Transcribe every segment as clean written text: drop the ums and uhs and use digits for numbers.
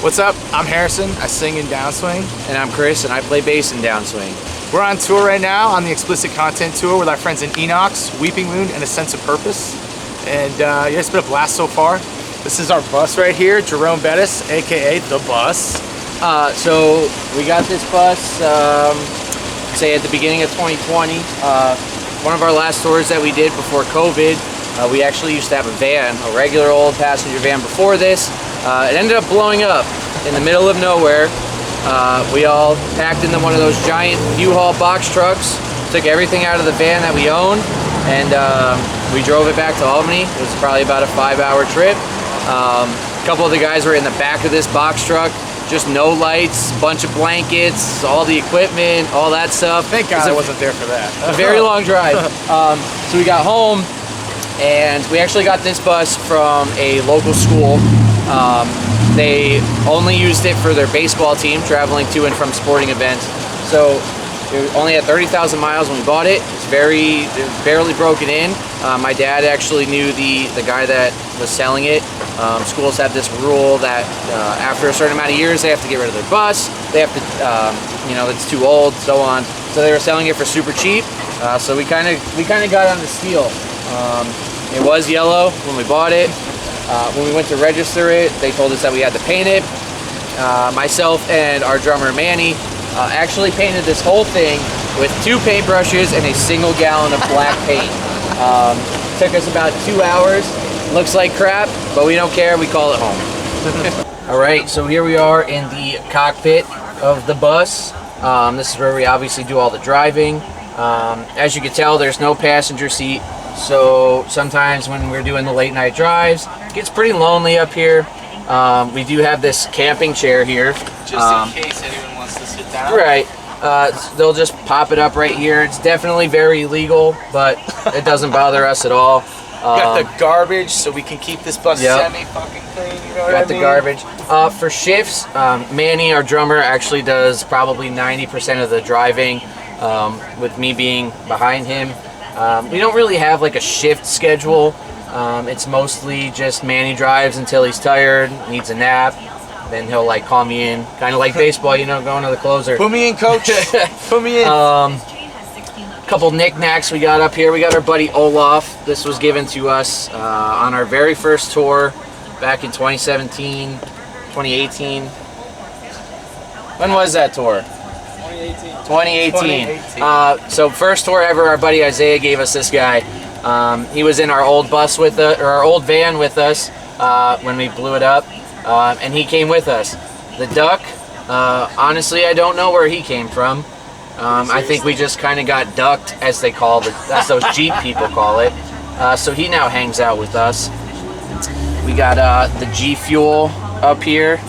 What's up? I'm Harrison. I sing in Downswing. And I'm Chris, and I play bass in Downswing. We're on tour right now on the Explicit Content Tour with our friends in ENOX, Weeping Moon, and A Sense of Purpose. And yeah, it's been a blast so far. This is our bus right here, Jerome Bettis, aka The Bus. So we got this bus, say at the beginning of 2020. One of our last tours that we did before COVID, we actually used to have a van, a regular old passenger van before this. It ended up blowing up in the middle of nowhere. We all packed into one of those giant U-Haul box trucks, took everything out of the van that we owned, and we drove it back to Albany. It was probably about a 5-hour trip. A couple of the guys were in the back of this box truck, just no lights, bunch of blankets, all the equipment, all that stuff. Thank God I wasn't there for that. A very long drive. So we got home, and we actually got this bus from a local school. They only used it for their baseball team, traveling to and from sporting events. So it only had 30,000 miles when we bought it. It was barely broken in. My dad actually knew the guy that was selling it. Schools have this rule that after a certain amount of years, they have to get rid of their bus. They have to, it's too old, so on. So they were selling it for super cheap. So we kind of got on the steal. It was yellow when we bought it. When we went to register it, they told us that we had to paint it. Myself and our drummer Manny actually painted this whole thing with 2 paintbrushes and a single gallon of black paint. Took us about 2 hours. Looks like crap, but we don't care. We call it home. All right, so here we are in the cockpit of the bus. This is where we obviously do all the driving. As you can tell, there's no passenger seat. So sometimes when we're doing the late night drives, it gets pretty lonely up here. We do have this camping chair here. Just in case anyone wants to sit down. Right. They'll just pop it up right here. It's definitely very illegal, but it doesn't bother us at all. Got the garbage, so we can keep this bus semi-fucking clean, you know what I mean? Got the garbage. For shifts, Manny, our drummer, actually does probably 90% of the driving, with me being behind him. We don't really have like a shift schedule. It's mostly just Manny drives until he's tired, needs a nap, then he'll like call me in, kind of like baseball, going to the closer. Put me in, coach. Put me in. Couple knickknacks we got up here. We got our buddy Olaf. This was given to us on our very first tour back in 2017, 2018. When was that tour? 2018. So first tour ever, our buddy Isaiah gave us this guy. He was in our old bus with us, or our old van with us when we blew it up, and he came with us. The duck, honestly, I don't know where he came from. I think we just kind of got ducked, as they call it. That's those Jeep people call it. So he now hangs out with us. We got the G Fuel up here.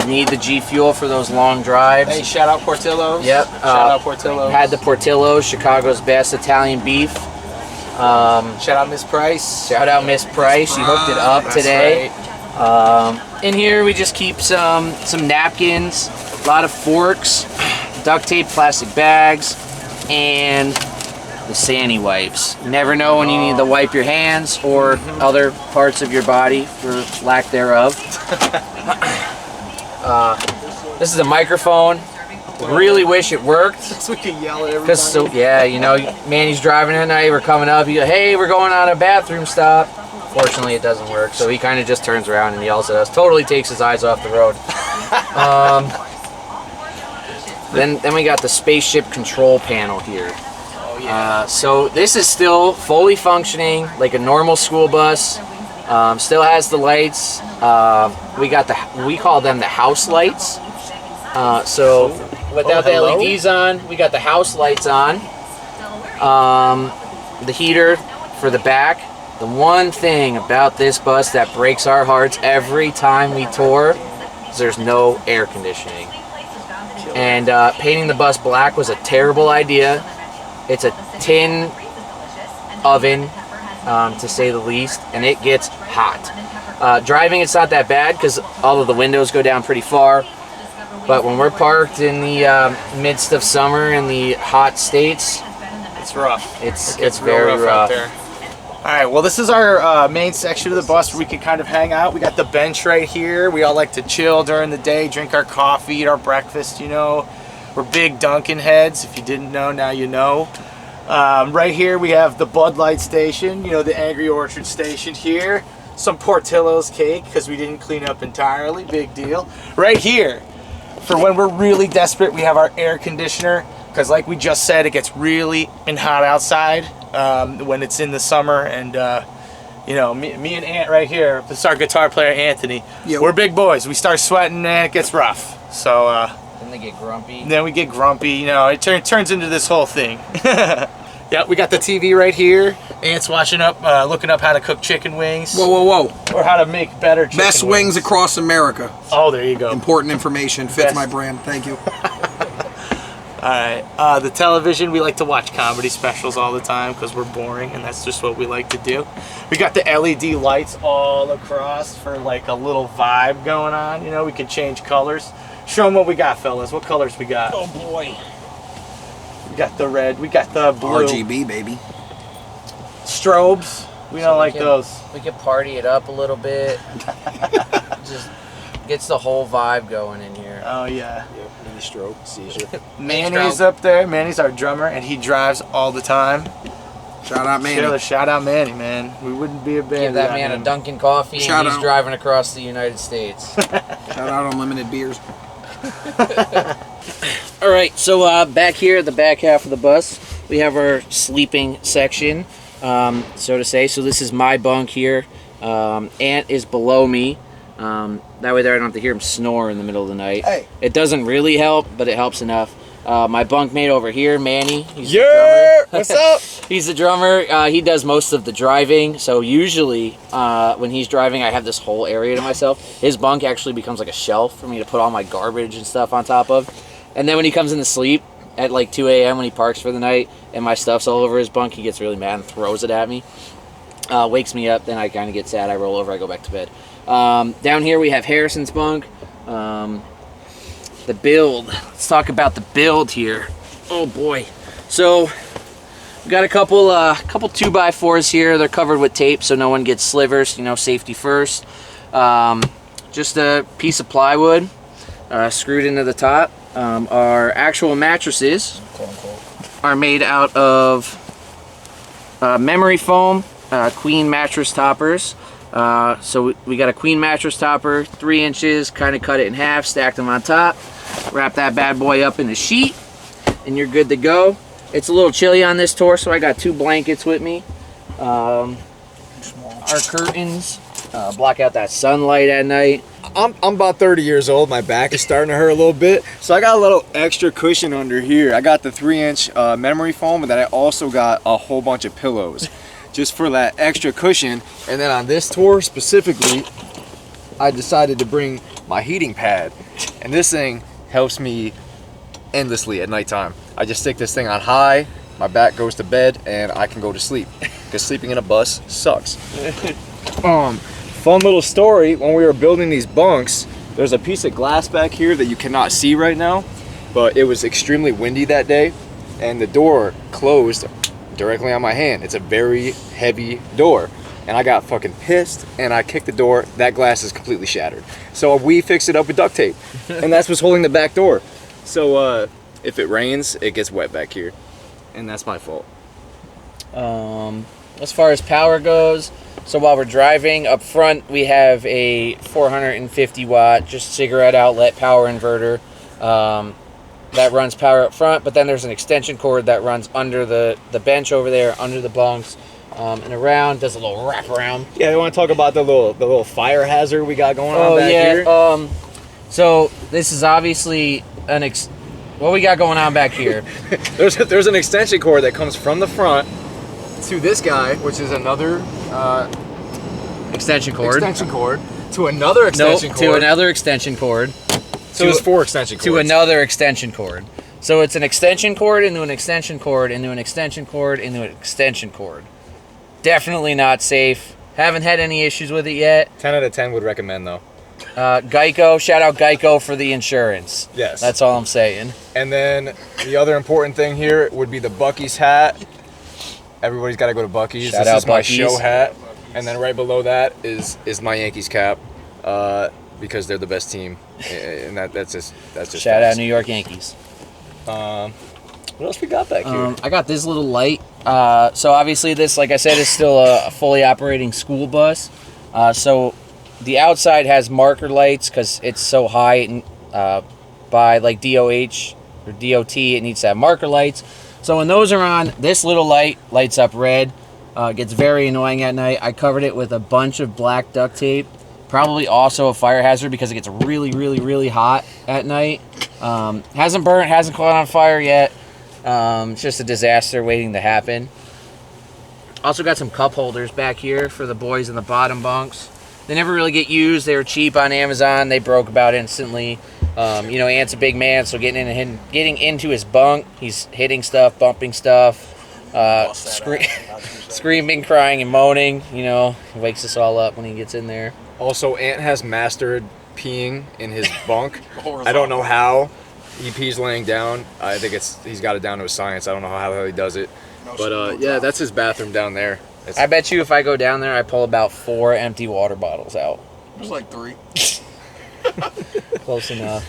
Need the G Fuel for those long drives. Hey, shout out Portillo's. Yep. Shout out Portillo's. Had the Portillo's, Chicago's best Italian beef. Shout out Miss Price. Shout out Miss Price. She hooked it up today. Right. In here we just keep some napkins, a lot of forks, duct tape, plastic bags, and the Sandy wipes. You never know when you need to wipe your hands or other parts of your body, for lack thereof. This is a microphone. Really wish it worked. So we can yell at everybody. Manny's driving at night. We're coming up. He goes, "Hey, we're going on a bathroom stop." Fortunately, it doesn't work. So he kind of just turns around and yells at us. Totally takes his eyes off the road. Then we got the spaceship control panel here. Oh yeah. So this is still fully functioning like a normal school bus. Still has the lights. We call them the house lights. So without the LEDs on, we got the house lights on. The heater for the back. The one thing about this bus that breaks our hearts every time we tour is there's no air conditioning. And painting the bus black was a terrible idea. It's a tin oven, to say the least, and it gets hot. Driving, it's not that bad because all of the windows go down pretty far. But when we're parked in the midst of summer in the hot states, it's rough. It's very rough. Out there. right, well, this is our main section of the bus where we can kind of hang out. We got the bench right here. We all like to chill during the day, drink our coffee, eat our breakfast, you know. We're big Dunkin' heads. If you didn't know, now you know. Right here we have the Bud Light station, you know, the Angry Orchard station here. Some Portillo's cake because we didn't clean up entirely, big deal. Right here, for when we're really desperate, we have our air conditioner because like we just said, it gets really hot outside when it's in the summer. And you know, me and Ant right here, this is our guitar player Anthony. Yo. We're big boys. We start sweating and it gets rough. So then they get grumpy. Then we get grumpy, you know, it turns into this whole thing. Yeah, we got the TV right here. Ant's watching up, looking up how to cook chicken wings. Whoa, whoa, whoa. Or how to make better chicken Best wings across America. Oh, there you go. Important information, fits my brand, thank you. Alright, the television, we like to watch comedy specials all the time because we're boring and that's just what we like to do. We got the LED lights all across for like a little vibe going on. You know, we can change colors. Show them what we got, fellas. What colors we got? Oh boy. We got the red, we got the blue. RGB, baby. Strobes, we don't like those. We can party it up a little bit. Just gets the whole vibe going in here. Oh yeah. Yep, mini stroke, seizure. Manny's up there. Manny's our drummer and he drives all the time. Shout out Manny. Shout out Manny, man. We wouldn't be a band. Give that man a Dunkin' coffee and he's driving across the United States. Shout out Unlimited Beers. All right, so back here at the back half of the bus, we have our sleeping section, so to say. So this is my bunk here. Ant is below me. That way there I don't have to hear him snore in the middle of the night. Hey. It doesn't really help, but it helps enough. My bunkmate over here, Manny. He's the drummer. What's up? He's the drummer. He does most of the driving. So usually when he's driving, I have this whole area to myself. His bunk actually becomes like a shelf for me to put all my garbage and stuff on top of. And then when he comes in to sleep at like 2 a.m. when he parks for the night and my stuff's all over his bunk, he gets really mad and throws it at me. Wakes me up, then I kind of get sad. I roll over, I go back to bed. Down here we have Harrison's bunk. The build. Let's talk about the build here. Oh boy. So we got a couple 2x4s here. They're covered with tape so no one gets slivers, you know, safety first. Just a piece of plywood screwed into the top. Our actual mattresses are made out of memory foam queen mattress toppers. So we got a queen mattress topper, 3 inches, kind of cut it in half, stacked them on top, wrap that bad boy up in a sheet, and you're good to go. It's a little chilly on this tour, so I got 2 blankets with me. Our curtains block out that sunlight at night. I'm about 30 years old. My back is starting to hurt a little bit, so I got a little extra cushion under here. I got the 3-inch memory foam, but then I also got a whole bunch of pillows just for that extra cushion. And then on this tour specifically, I decided to bring my heating pad, and this thing helps me endlessly at nighttime. I just stick this thing on high, my back goes to bed, and I can go to sleep because sleeping in a bus sucks. Fun little story, when we were building these bunks, there's a piece of glass back here that you cannot see right now, but it was extremely windy that day and the door closed directly on my hand. It's a very heavy door and I got fucking pissed and I kicked the door. That glass is completely shattered. So we fixed it up with duct tape and that's what's holding the back door. So if it rains, it gets wet back here and that's my fault. As far as power goes, so while we're driving, up front we have a 450 watt just cigarette outlet power inverter that runs power up front, but then there's an extension cord that runs under the bench over there, under the bunks, and around, does a little wrap around. Yeah, you want to talk about the little fire hazard we got going on back here? So this is obviously what we got going on back here. There's an extension cord that comes from the front to this guy, which is another extension cord to another extension cord to another extension cord. So there's 4 extension cords. To another extension cord. So it's an extension cord into an extension cord into an extension cord into an extension cord. Definitely not safe. Haven't had any issues with it yet. 10 out of 10 would recommend though. Geico, shout out Geico for the insurance. Yes. That's all I'm saying. And then the other important thing here would be the Bucky's hat. Everybody's got to go to Buc-ee's. Shout This out is my Buc-ee's. show hat. And then right below that is my Yankees cap, because they're the best team. And that's just Shout out facts. New York Yankees. What else we got back here? I got this little light. So obviously this, like I said, is still a fully operating school bus. So the outside has marker lights because it's so high, and by like DOH or DOT, it needs to have marker lights. So when those are on, this little light lights up red. Gets very annoying at night. I covered it with a bunch of black duct tape. Probably also a fire hazard because it gets really, really, really hot at night. Hasn't burnt, hasn't caught on fire yet. It's just a disaster waiting to happen. Also got some cup holders back here for the boys in the bottom bunks. They never really get used. They were cheap on Amazon. They broke about instantly. You know, Ant's a big man, so getting into his bunk, he's hitting stuff, bumping stuff, screaming, crying, and moaning. You know, he wakes us all up when he gets in there. Also, Ant has mastered peeing in his bunk. I don't know how he pees laying down. I think he's got it down to a science. I don't know how the hell he does it. But yeah, that's his bathroom down there. I bet you if I go down there, I pull about 4 empty water bottles out. There's like 3. Close enough.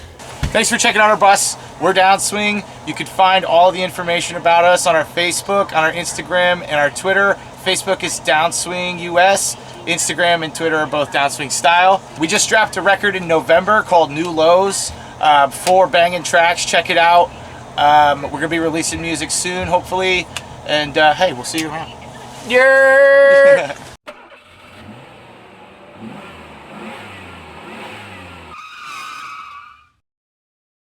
Thanks for checking out our bus. We're Downswing. You can find all the information about us on our Facebook, on our Instagram, and our Twitter. Facebook is Downswing US. Instagram and Twitter are both Downswing Style. We just dropped a record in November called New Lows. 4 banging tracks. Check it out. We're going to be releasing music soon, hopefully. And hey, we'll see you around. Yeah.